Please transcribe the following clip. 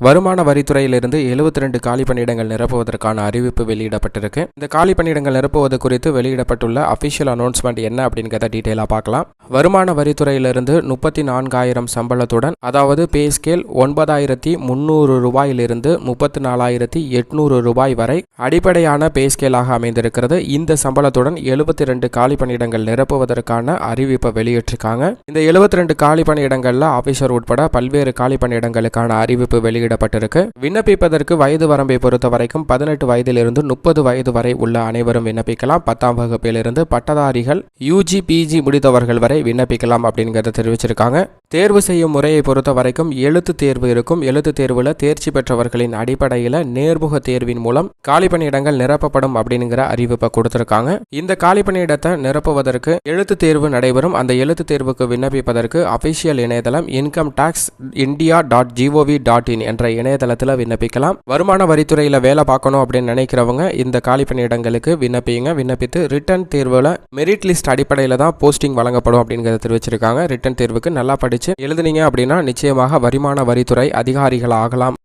வருமான வரித்துறையிலிருந்து 72 காலி பணியிடங்கள் நிரப்புவதற்கான அறிவிப்பு வெளியிடப்பட்டிருக்கு. இந்த காலி பணியிடங்கள் நிரப்புவது குறித்து வெளியிடப்பட்டுள்ள அபிஷியல் அனௌன்ஸ்மெண்ட் என்ன அப்படிங்கிறத டீட்டெயிலாக பார்க்கலாம். வருமான வரித்துறையிலிருந்து 34,000 சம்பளத்துடன், அதாவது பே ஸ்கேல் 9,300 ரூபாயிலிருந்து 34,800 ரூபாய் வரை அடிப்படையான பே ஸ்கேலாக அமைந்திருக்கிறது. இந்த சம்பளத்துடன் 72 காலி பணியிடங்கள் நிரப்புவதற்கான அறிவிப்பை வெளியிட்டிருக்காங்க. இந்த 72 காலி பணியிடங்கள்ல ஆபீசர் உட்பட பல்வேறு காலி பணியிடங்களுக்கான அறிவிப்பு வெளியிடப்பட்டிருக்கு. விண்ணப்பிப்பதற்கு வயது வரம்பை பொறுத்த வரைக்கும் 18 வயதிலிருந்து 30 வயது வரை உள்ள அனைவரும் விண்ணப்பிக்கலாம். 10ஆம் வகுப்பிலிருந்து பட்டதாரிகள், UG PG முடித்தவர்கள் வரை விண்ணப்பிக்கலாம் அப்படிங்கிறத தெரிவிச்சிருக்காங்க. தேர்வு செய்யும் முறையை பொறுத்த வரைக்கும் எழுத்து தேர்வு இருக்கும். எழுத்து தேர்வுல தேர்ச்சி பெற்றவர்களின் அடிப்படையில் நேர்முக தேர்வின் மூலம் காலி பணியிடங்கள் நிரப்பப்படும் அப்படிங்கிற அறிவிப்பை கொடுத்திருக்காங்க. இந்த காலி பணியிடத்தை நிரப்புவதற்கு எழுத்து தேர்வு நடைபெறும். அந்த எழுத்து தேர்வுக்கு விண்ணப்பிப்பதற்கு அபிஷியல் இணையதளம் incometaxindia.gov.in என்ற இணையதளத்தில் விண்ணப்பிக்கலாம். வருமான வரித்துறையில வேலை பார்க்கணும் அப்படின்னு நினைக்கிறவங்க இந்த காலி பணியிடங்களுக்கு விண்ணப்பித்து ரிட்டன் தேர்வுல மெரிட் லிஸ்ட் அடிப்படையில் தான் போஸ்டிங் வழங்கப்படும் அப்படிங்கிறத தெரிவிச்சிருக்காங்க. ரிட்டன் தேர்வுக்கு நல்லா படிச்சு எழுதுனீங்க அப்படின்னா நிச்சயமாக வருமான வரித்துறை அதிகாரிகள் ஆகலாம்.